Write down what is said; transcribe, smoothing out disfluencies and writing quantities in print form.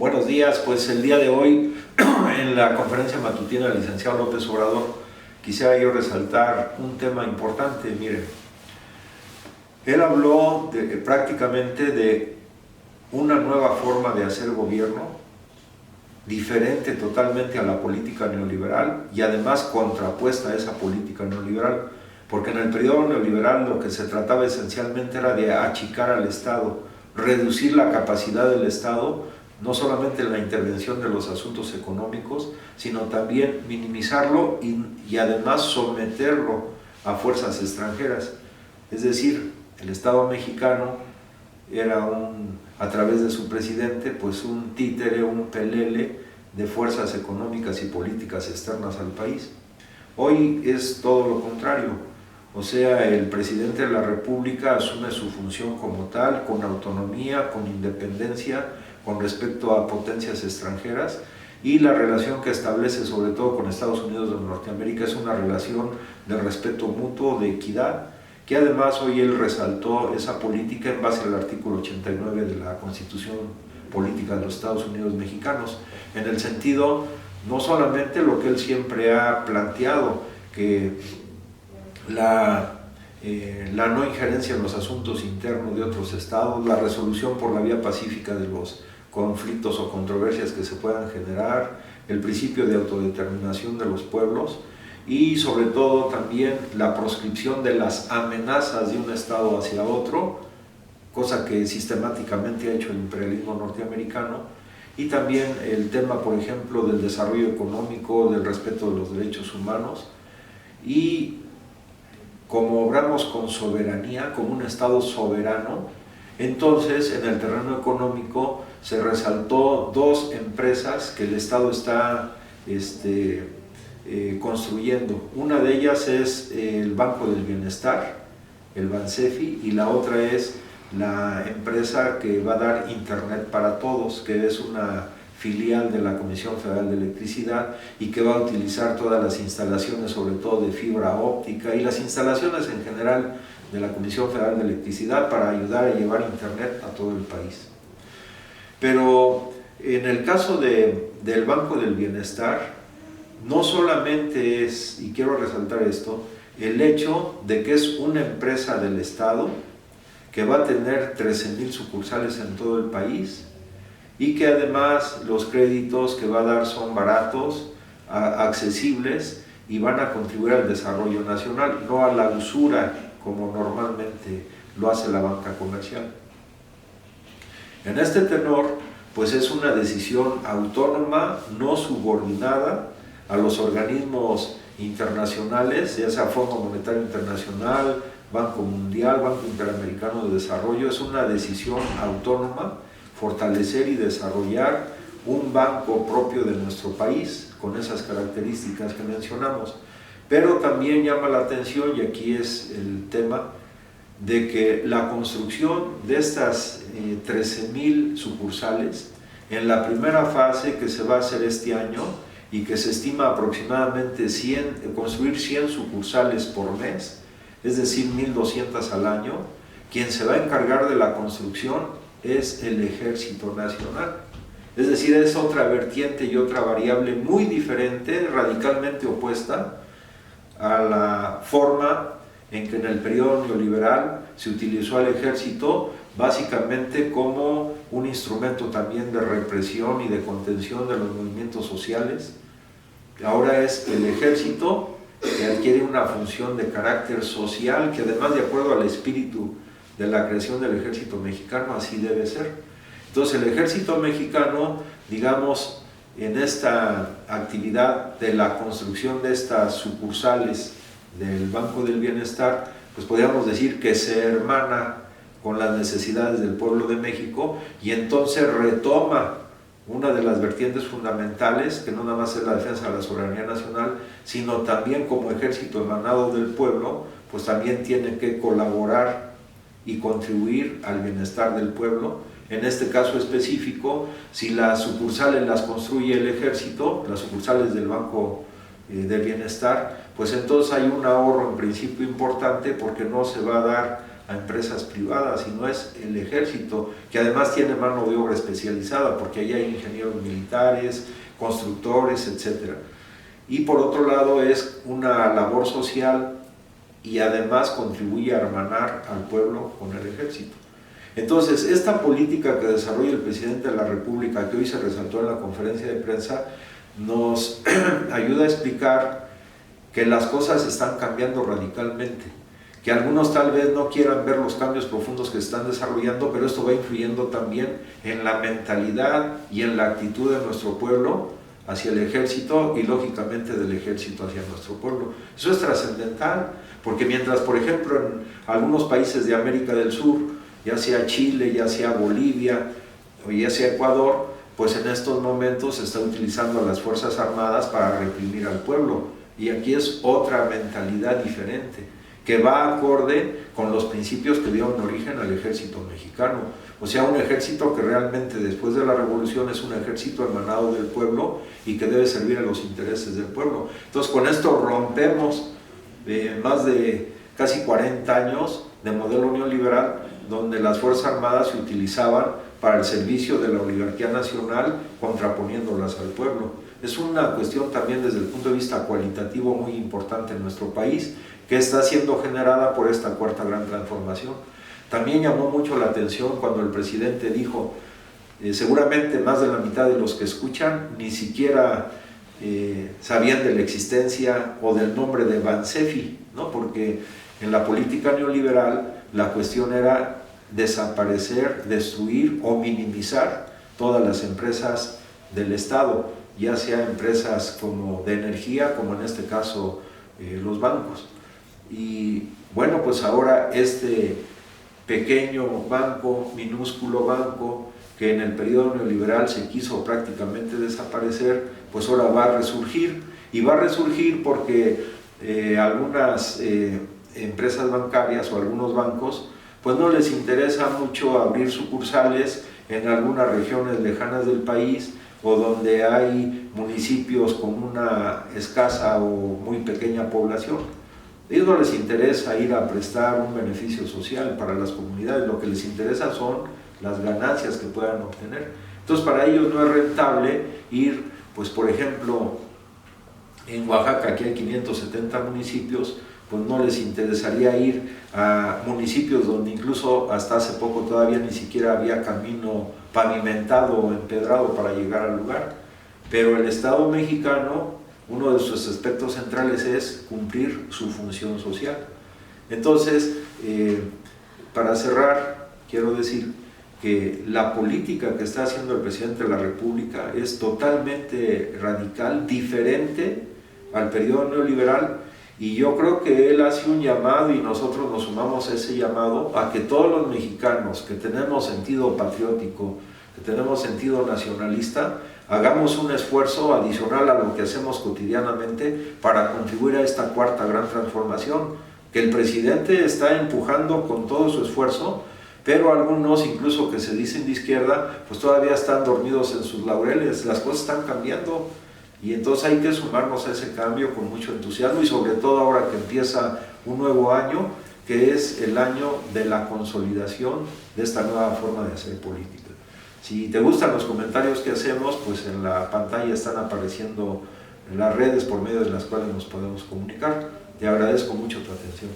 Buenos días, pues el día de hoy en la conferencia matutina del licenciado López Obrador quisiera yo resaltar un tema importante. Miren, él habló prácticamente de una nueva forma de hacer gobierno, diferente totalmente a la política neoliberal y además contrapuesta a esa política neoliberal, porque en el periodo neoliberal lo que se trataba esencialmente era de achicar al Estado, reducir la capacidad del Estado, no solamente en la intervención de los asuntos económicos, sino también minimizarlo y además someterlo a fuerzas extranjeras. Es decir, el Estado mexicano era a través de su presidente, pues un títere, un pelele de fuerzas económicas y políticas externas al país. Hoy es todo lo contrario. O sea, el presidente de la República asume su función como tal, con autonomía, con independencia, con respecto a potencias extranjeras, y la relación que establece sobre todo con Estados Unidos de Norteamérica es una relación de respeto mutuo, de equidad, que además hoy él resaltó esa política en base al artículo 89 de la Constitución Política de los Estados Unidos Mexicanos, en el sentido no solamente lo que él siempre ha planteado, que la no injerencia en los asuntos internos de otros estados, la resolución por la vía pacífica de los conflictos o controversias que se puedan generar, el principio de autodeterminación de los pueblos y sobre todo también la proscripción de las amenazas de un estado hacia otro, cosa que sistemáticamente ha hecho el imperialismo norteamericano, y también el tema, por ejemplo, del desarrollo económico, del respeto de los derechos humanos. Y como obramos con soberanía, como un Estado soberano, entonces en el terreno económico se resaltó dos empresas que el Estado está construyendo. Una de ellas es el Banco del Bienestar, el Bansefi, y la otra es la empresa que va a dar Internet para Todos, que es una filial de la Comisión Federal de Electricidad y que va a utilizar todas las instalaciones, sobre todo de fibra óptica y las instalaciones en general de la Comisión Federal de Electricidad para ayudar a llevar Internet a todo el país. Pero en el caso del Banco del Bienestar, no solamente es, y quiero resaltar esto, el hecho de que es una empresa del Estado que va a tener 13,000 sucursales en todo el país, y que además los créditos que va a dar son baratos, accesibles y van a contribuir al desarrollo nacional, no a la usura como normalmente lo hace la banca comercial. En este tenor, pues es una decisión autónoma, no subordinada a los organismos internacionales, ya sea Fondo Monetario Internacional, Banco Mundial, Banco Interamericano de Desarrollo. Es una decisión autónoma fortalecer y desarrollar un banco propio de nuestro país con esas características que mencionamos. Pero también llama la atención, y aquí es el tema, de que la construcción de estas 13,000 sucursales, en la primera fase que se va a hacer este año y que se estima aproximadamente construir 100 sucursales por mes, es decir, 1,200 al año, quien se va a encargar de la construcción es el Ejército Nacional. Es decir, es otra vertiente y otra variable muy diferente, radicalmente opuesta a la forma en que en el periodo neoliberal se utilizó al ejército básicamente como un instrumento también de represión y de contención de los movimientos sociales. Ahora es el ejército que adquiere una función de carácter social que además, de acuerdo al espíritu de la creación del ejército mexicano, así debe ser. Entonces el ejército mexicano, digamos, en esta actividad de la construcción de estas sucursales del Banco del Bienestar, pues podríamos decir que se hermana con las necesidades del pueblo de México y entonces retoma una de las vertientes fundamentales, que no nada más es la defensa de la soberanía nacional, sino también como ejército emanado del pueblo, pues también tiene que colaborar y contribuir al bienestar del pueblo. En este caso específico, si las sucursales las construye el ejército, las sucursales del Banco del Bienestar, pues entonces hay un ahorro en principio importante, porque no se va a dar a empresas privadas, y no es el ejército, que además tiene mano de obra especializada, porque ahí hay ingenieros militares, constructores, etc. Y por otro lado es una labor social y además contribuye a hermanar al pueblo con el ejército. Entonces, esta política que desarrolla el presidente de la República, que hoy se resaltó en la conferencia de prensa, nos ayuda a explicar que las cosas están cambiando radicalmente, que algunos tal vez no quieran ver los cambios profundos que se están desarrollando, pero esto va influyendo también en la mentalidad y en la actitud de nuestro pueblo hacia el ejército y lógicamente del ejército hacia nuestro pueblo. Eso es trascendental, porque mientras, por ejemplo, en algunos países de América del Sur, ya sea Chile, ya sea Bolivia o ya sea Ecuador, pues en estos momentos se está utilizando a las Fuerzas Armadas para reprimir al pueblo, y aquí es otra mentalidad diferente, que va acorde con los principios que dieron origen al ejército mexicano. O sea, un ejército que realmente después de la revolución es un ejército emanado del pueblo y que debe servir a los intereses del pueblo. Entonces, con esto rompemos más de casi 40 años de modelo neoliberal, donde las Fuerzas Armadas se utilizaban para el servicio de la oligarquía nacional, contraponiéndolas al pueblo. Es una cuestión también desde el punto de vista cualitativo muy importante en nuestro país, que está siendo generada por esta cuarta gran transformación. También llamó mucho la atención cuando el presidente dijo, seguramente más de la mitad de los que escuchan ni siquiera sabían de la existencia o del nombre de Bansefi, ¿no? Porque en la política neoliberal la cuestión era desaparecer, destruir o minimizar todas las empresas del Estado, ya sea empresas como de energía, como en este caso los bancos. Y bueno, pues ahora este pequeño banco, minúsculo banco, que en el periodo neoliberal se quiso prácticamente desaparecer, pues ahora va a resurgir, y va a resurgir porque algunas empresas bancarias o algunos bancos pues no les interesa mucho abrir sucursales en algunas regiones lejanas del país o donde hay municipios con una escasa o muy pequeña población. A ellos no les interesa ir a prestar un beneficio social para las comunidades, lo que les interesa son las ganancias que puedan obtener. Entonces, para ellos no es rentable ir, pues por ejemplo, en Oaxaca, que hay 570 municipios, pues no les interesaría ir a municipios donde incluso hasta hace poco todavía ni siquiera había camino pavimentado o empedrado para llegar al lugar. Pero el Estado mexicano, uno de sus aspectos centrales es cumplir su función social. Entonces, para cerrar, quiero decir que la política que está haciendo el presidente de la República es totalmente radical, diferente al periodo neoliberal, y yo creo que él hace un llamado y nosotros nos sumamos a ese llamado a que todos los mexicanos que tenemos sentido patriótico, que tenemos sentido nacionalista, hagamos un esfuerzo adicional a lo que hacemos cotidianamente para contribuir a esta cuarta gran transformación que el presidente está empujando con todo su esfuerzo, pero algunos, incluso que se dicen de izquierda, pues todavía están dormidos en sus laureles. Las cosas están cambiando y entonces hay que sumarnos a ese cambio con mucho entusiasmo, y sobre todo ahora que empieza un nuevo año, que es el año de la consolidación de esta nueva forma de hacer política. Si te gustan los comentarios que hacemos, pues en la pantalla están apareciendo las redes por medio de las cuales nos podemos comunicar. Te agradezco mucho tu atención.